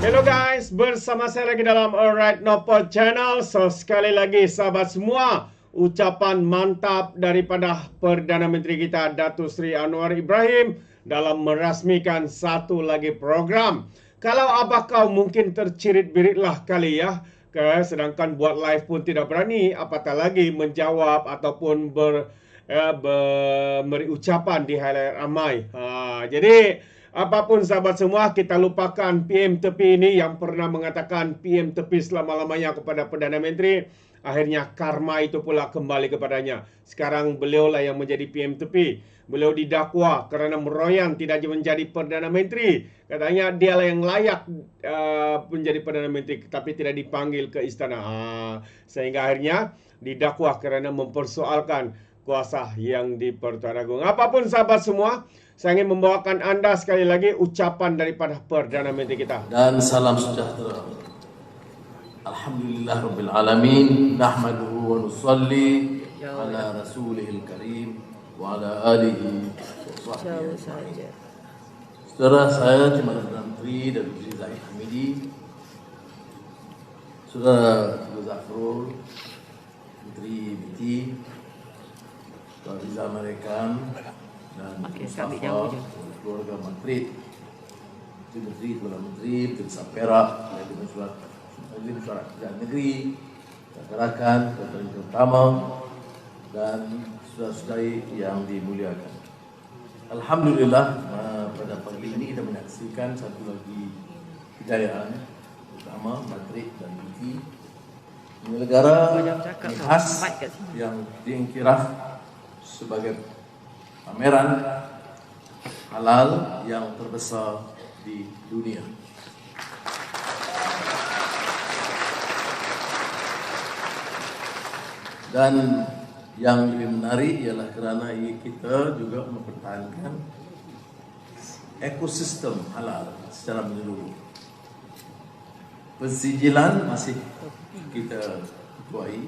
Hello guys, bersama saya lagi dalam ORAITNOPO channel. So sekali lagi sahabat semua, ucapan mantap daripada Perdana Menteri kita Datuk Seri Anwar Ibrahim dalam merasmikan satu lagi program. Kalau Abahcow mungkin tercirit biritlah kali ya, sedangkan buat live pun tidak berani, apatah lagi menjawab ataupun beri ucapan di halayak ramai. Jadi apapun sahabat semua, kita lupakan PM tepi ini yang pernah mengatakan PM tepi selama-lamanya kepada Perdana Menteri. Akhirnya karma itu pula kembali kepadanya. Sekarang beliaulah yang menjadi PM tepi. Beliau didakwa kerana meroyan tidak menjadi Perdana Menteri. Katanya dialah yang layak menjadi Perdana Menteri, tapi tidak dipanggil ke istana. Sehingga akhirnya didakwa kerana mempersoalkan kuasa yang di Pertuan Agong. Apapun sahabat semua, saya ingin membawakan anda sekali lagi ucapan daripada Perdana Menteri kita. Dan salam sejahtera. Alhamdulillah Rabbil Alamin. Nahmaduhu wa nusalli ala rasulihil karim wa ala alihi wa sahbihi. Saudara saya Timur Menteri dan Dari Hamidi, Saudara Zafrul, Menteri BT, Tuan Rizal Marekan, dan Mustafa, keluarga Madrid, Menteri, Perdana Menteri, Menteri Perak, Menteri Surat Kerajaan Negeri, Rakan, Ketua Utama, dan saudara-saudari yang dimuliakan. Alhamdulillah, pada pagi ini kita menyaksikan satu lagi kejayaan utama Madrid dan BT, negara Mihas yang diiktiraf sebagai pameran halal yang terbesar di dunia. Dan yang lebih menarik ialah kerana kita juga mempertahankan ekosistem halal secara menyeluruh. Pensijilan masih kita ketuai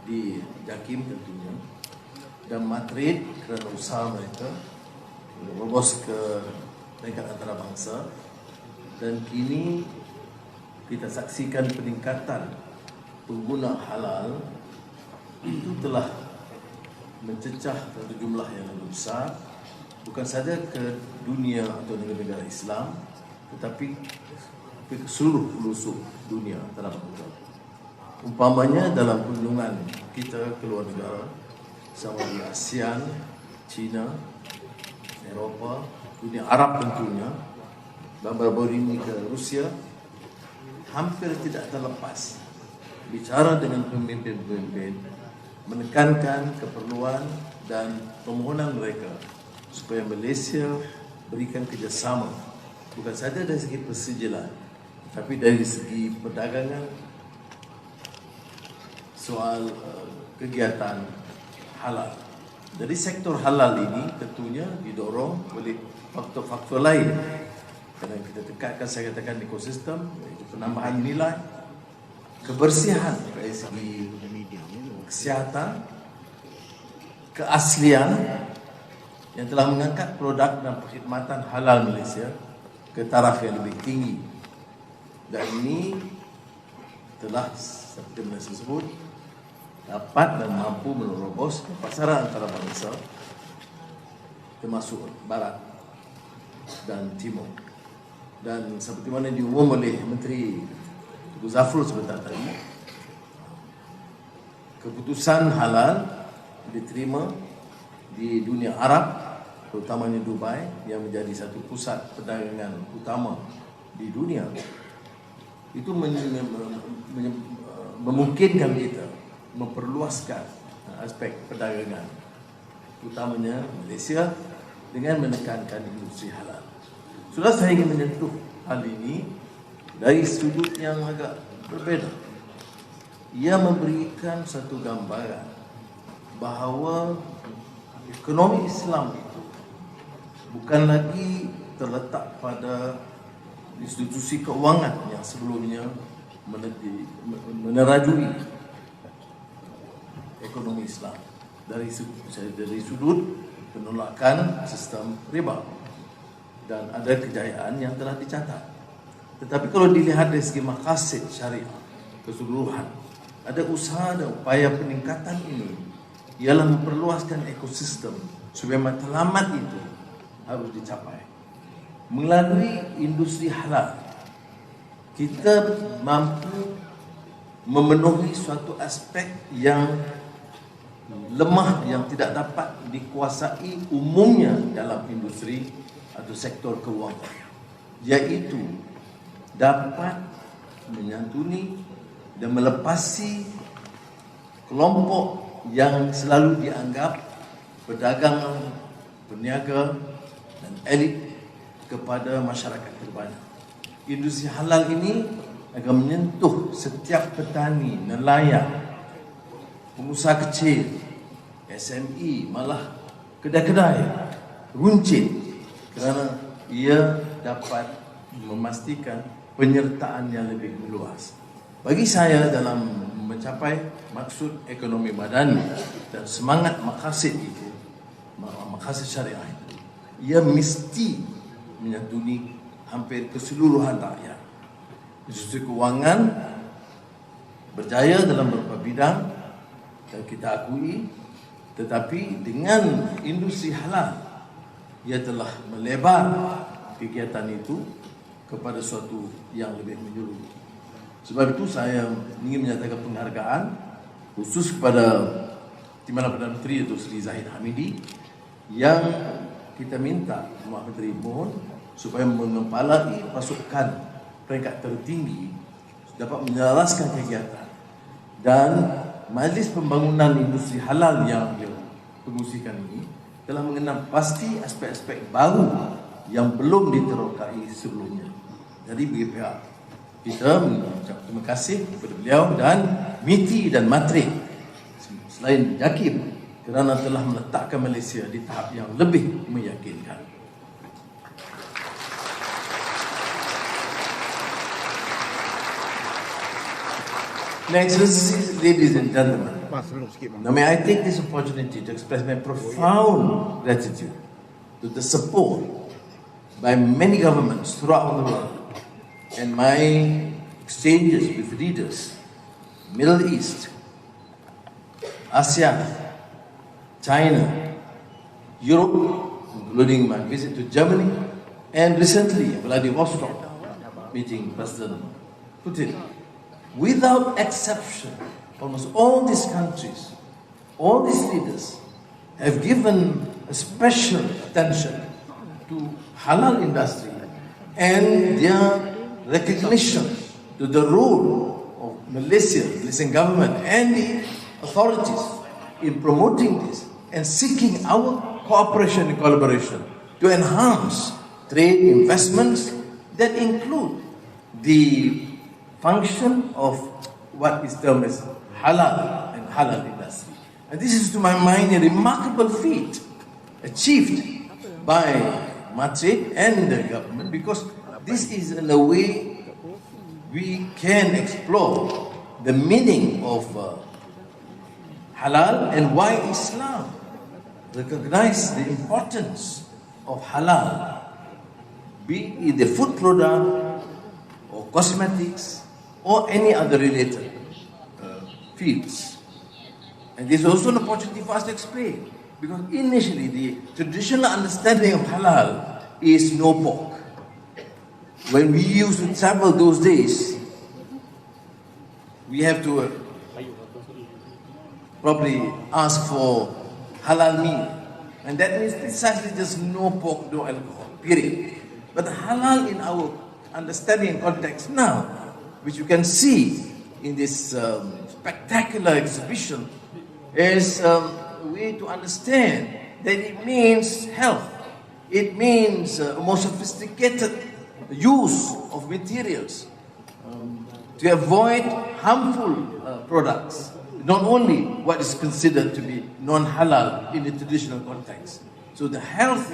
di JAKIM tentunya, dan Madrid kerana usaha mereka lolos ke peringkat antarabangsa, dan kini kita saksikan peningkatan pengguna halal itu telah mencecah satu jumlah yang lebih besar, bukan saja ke dunia atau negara-negara Islam, tetapi ke seluruh pelosok dunia antarabangsa. Umpamanya dalam kunjungan kita ke luar negara, sama di ASEAN, China, Eropah, dunia Arab tentunya, baru-baru ini ke Rusia, hampir tidak terlepas bicara dengan pemimpin-pemimpin, menekankan keperluan dan permohonan mereka supaya Malaysia berikan kerjasama, bukan saja dari segi persijilan, tapi dari segi perdagangan, soal kegiatan halal. Jadi sektor halal ini tentunya didorong oleh faktor-faktor lain. Kerana kita tekatkan, saya katakan, ekosistem, iaitu penambahan nilai, kebersihan dari segi kesihatan, keaslian yang telah mengangkat produk dan perkhidmatan halal Malaysia ke taraf yang lebih tinggi. Dan ini telah, seperti mana saya sebut, dapat dan mampu menerobos ke pasaran antarabangsa termasuk Barat dan Timur. Dan seperti mana diumum oleh Menteri Zafrul sebentar tadi, keputusan halal diterima di dunia Arab, terutamanya Dubai yang menjadi satu pusat perdagangan utama di dunia. Itu memungkinkan kita memperluaskan aspek perdagangan, utamanya Malaysia, dengan menekankan industri halal. Sudah saya ingin menyentuh hal ini dari sudut yang agak berbeza. Ia memberikan satu gambaran bahawa ekonomi Islam itu bukan lagi terletak pada institusi keuangan yang sebelumnya menerajui ekonomi Islam dari sudut penolakan sistem riba. dan ada kejayaan yang telah dicatat. Tetapi kalau dilihat dari segi maqasid syariah keseluruhan, ada usaha dan upaya peningkatan ini ialah memperluaskan ekosistem supaya matlamat itu harus dicapai. Melalui industri halal, kita mampu memenuhi suatu aspek yang lemah yang tidak dapat dikuasai umumnya dalam industri atau sektor kewangan, iaitu dapat menyantuni dan melepasi kelompok yang selalu dianggap pedagang, peniaga dan elit kepada masyarakat terbanyak. Industri halal ini akan menyentuh setiap petani, nelayan, pengusaha kecil, SME, malah kedai-kedai, runcit, kerana ia dapat memastikan penyertaan yang lebih meluas. Bagi saya, dalam mencapai maksud ekonomi madani dan semangat maqasid itu, maqasid syariah itu, ia mesti menyantuni hampir keseluruhan rakyat. Industri kewangan berjaya dalam beberapa bidang dan kita akui, tetapi dengan industri halal ia telah melebar kegiatan itu kepada suatu yang lebih menyeluruh. Sebab itu saya ingin menyatakan penghargaan khusus kepada Timbalan Perdana Menteri Datuk Seri Zahid Hamidi, yang kita minta Tuan Menteri mohon supaya mengepalai pasukan peringkat tertinggi dapat menjelaskan kegiatan, dan Majlis Pembangunan Industri Halal yang dia pengusikan ini telah mengenal pasti aspek-aspek baru yang belum diterokai sebelumnya. Jadi bagi pihak kita mengucap terima kasih kepada beliau dan MITI dan Matrik selain Jakib kerana telah meletakkan Malaysia di tahap yang lebih meyakinkan. Next, ladies and gentlemen, now may I take this opportunity to express my profound gratitude to the support by many governments throughout the world and my exchanges with leaders, Middle East, ASEAN, China, Europe, including my visit to Germany, and recently Vladivostok, meeting President Putin. Without exception, almost all these countries, all these leaders have given a special attention to halal industry and their recognition to the role of Malaysian government and the authorities in promoting this and seeking our cooperation and collaboration to enhance trade investments that include the function of what is termed as halal and halal industry. And this is to my mind a remarkable feat achieved by Matrik and the government, because this is in a way we can explore the meaning of halal and why Islam recognizes the importance of halal, be it the food product or cosmetics or any other related fields. And this is also an opportunity for us to explain, because initially the traditional understanding of halal is no pork. When we used to travel those days, we have to probably ask for halal meal, and that means precisely just no pork, no alcohol, period. But halal in our understanding and context now, which you can see in this spectacular exhibition, is a way to understand that it means health. It means a more sophisticated use of materials to avoid harmful products, not only what is considered to be non-halal in the traditional context. So the health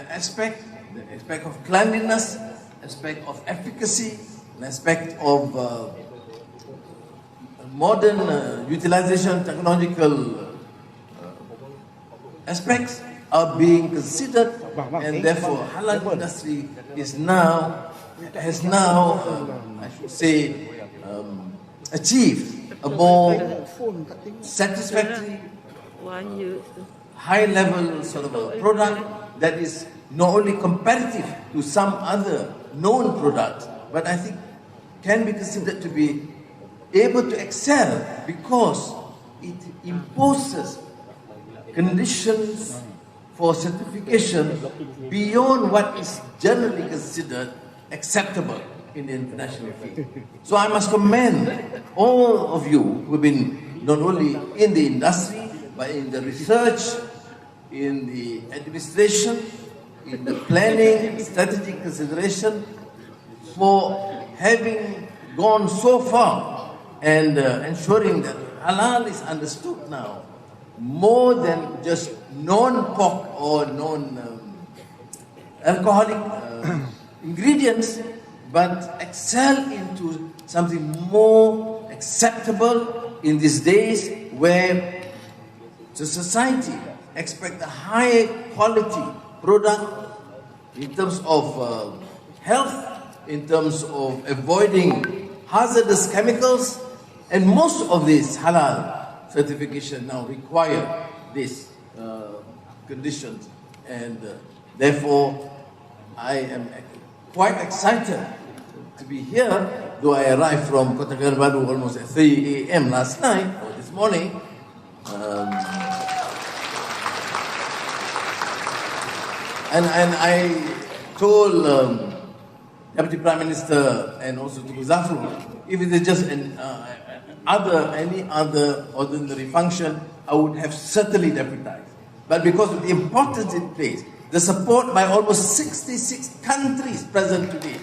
aspect, the aspect of cleanliness, aspect of efficacy, an aspect of modern utilization technological aspects are being considered, and therefore halal industry has now, I should say, achieved a more satisfactory, high level sort of a product that is not only competitive to some other known products, but I think can be considered to be able to excel because it imposes conditions for certification beyond what is generally considered acceptable in the international field. So I must commend all of you who have been not only in the industry, but in the research, in the administration, in the planning, strategic consideration, for having gone so far and ensuring that halal is understood now more than just non-pork or non-alcoholic ingredients, but excel into something more acceptable in these days where the society expects a high quality product in terms of health, in terms of avoiding hazardous chemicals, and most of these halal certification now require these conditions, and therefore I am quite excited to be here, though I arrived from Kota Kinabalu almost at 3 a.m. last night or this morning. And I told Deputy Prime Minister and also to Zafru, if it is just any other ordinary function, I would have certainly deputized. But because of the importance it plays, the support by almost 66 countries present today,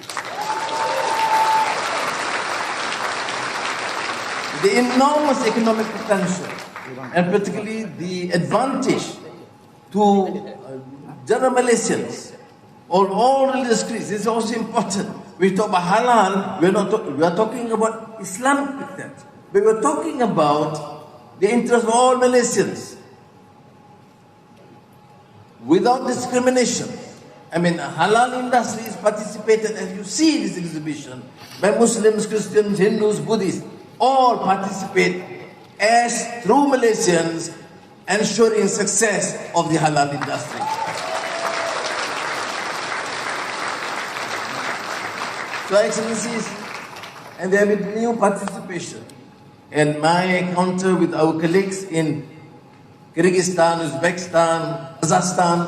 the enormous economic potential, and particularly the advantage to general Malaysians, all religious creeds, is also important. We talk about halal, we are talking about Islamic precepts, but we are talking about the interest of all Malaysians, without discrimination. I mean, halal industry is participated, as you see in this exhibition, by Muslims, Christians, Hindus, Buddhists, all participate as true Malaysians, ensuring success of the halal industry. So, Excellencies, and there will be new participation. And my encounter with our colleagues in Kyrgyzstan, Uzbekistan, Kazakhstan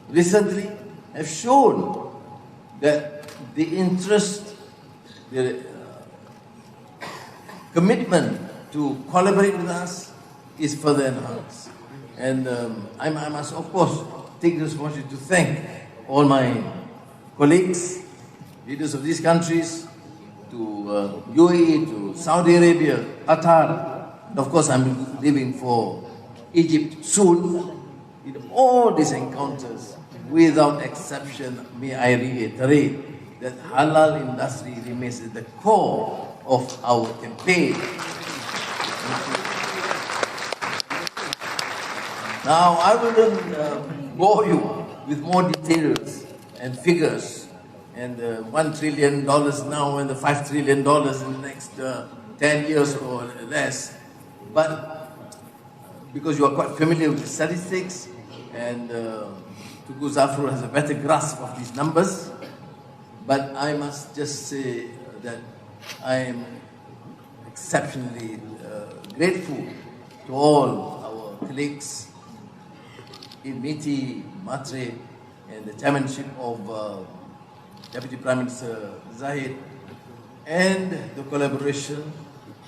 recently have shown that the interest, the commitment to collaborate with us is further enhanced. And I must, of course, take the responsibility to thank all my colleagues, leaders of these countries, to UAE, to Saudi Arabia, Qatar, and of course I'm leaving for Egypt soon. In all these encounters, without exception, may I reiterate that halal industry remains at the core of our campaign. Now, I will bore you with more details and figures, and $1 trillion now and the $5 trillion in the next 10 years or less. But because you are quite familiar with the statistics, and Tugu Zafrul has a better grasp of these numbers, but I must just say that I am exceptionally grateful to all our colleagues in MITI, Matre, and the chairmanship of Deputy Prime Minister Zahid, and the collaboration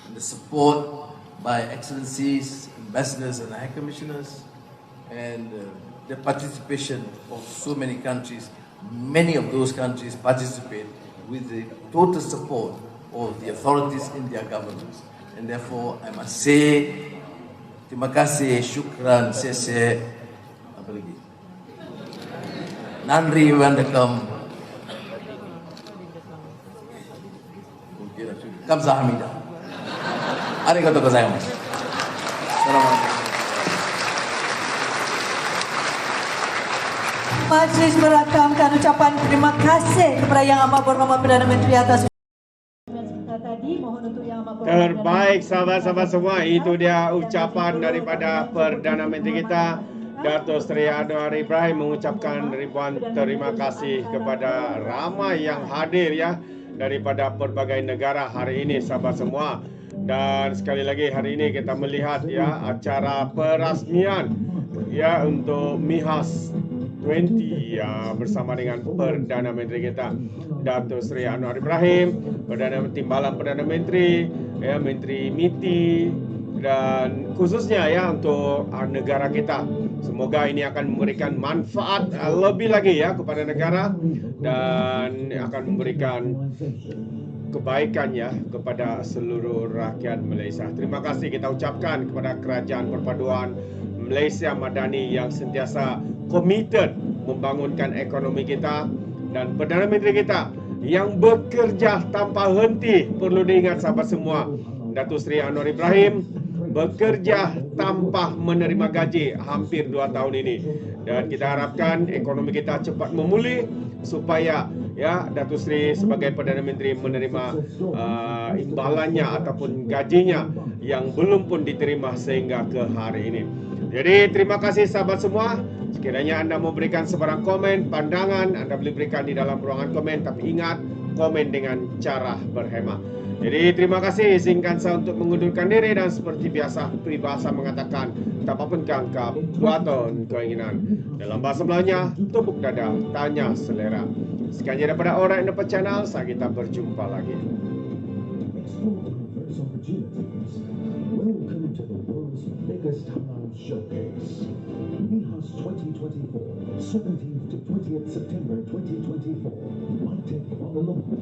and the support by excellencies, ambassadors and high commissioners, and the participation of so many countries. Many of those countries participate with the total support of the authorities in their governments. And therefore, I must say, terima kasih, syukran, sese, apa lagi? Nandri Wandakam, Kamsahamnida. Arigatou gozaimasu. Assalamualaikum. Majlis merakamkan ucapan terima kasih kepada Yang Amat Berhormat Perdana Menteri atas tadi. Mohon untuk Yang Amat Berhormat Terbaik sahabat-sahabat semua, itu dia ucapan daripada Perdana Menteri kita Datuk Seri Anwar Ibrahim mengucapkan ribuan terima kasih kepada ramai yang hadir ya daripada pelbagai negara hari ini sahabat semua. Dan sekali lagi hari ini kita melihat ya acara perasmian ya untuk Mihas 20 ya, bersama dengan Perdana Menteri kita Datuk Seri Anwar Ibrahim, Timbalan Perdana Menteri, ya, Menteri MITI, dan khususnya ya untuk negara kita. Semoga ini akan memberikan manfaat lebih lagi ya kepada negara dan akan memberikan kebaikan ya kepada seluruh rakyat Malaysia. Terima kasih kita ucapkan kepada Kerajaan Perpaduan Malaysia Madani yang sentiasa komited membangunkan ekonomi kita, dan Perdana Menteri kita yang bekerja tanpa henti. Perlu diingat sahabat semua, Datuk Seri Anwar Ibrahim bekerja tanpa menerima gaji hampir 2 tahun ini, dan kita harapkan ekonomi kita cepat memulih supaya ya Datuk Seri sebagai Perdana Menteri menerima imbalannya ataupun gajinya yang belum pun diterima sehingga ke hari ini. Jadi terima kasih sahabat semua. Sekiranya anda mau berikan sebarang komen, pandangan, anda boleh berikan di dalam ruangan komen, tapi ingat komen dengan cara berhemah. Jadi terima kasih, izinkan saya untuk mengundurkan diri, dan seperti biasa peribahasa mengatakan tak apa pun kangkap, buaton keinginan. Dalam bahasa Melayunya, tepuk dada, tanya selera. Sekian je daripada ORAITNOPO channel, sampai kita berjumpa lagi. Welcome to the world's biggest halal showcase, Mihas 2024, 17th to 20th September 2024. Kuala Lumpur.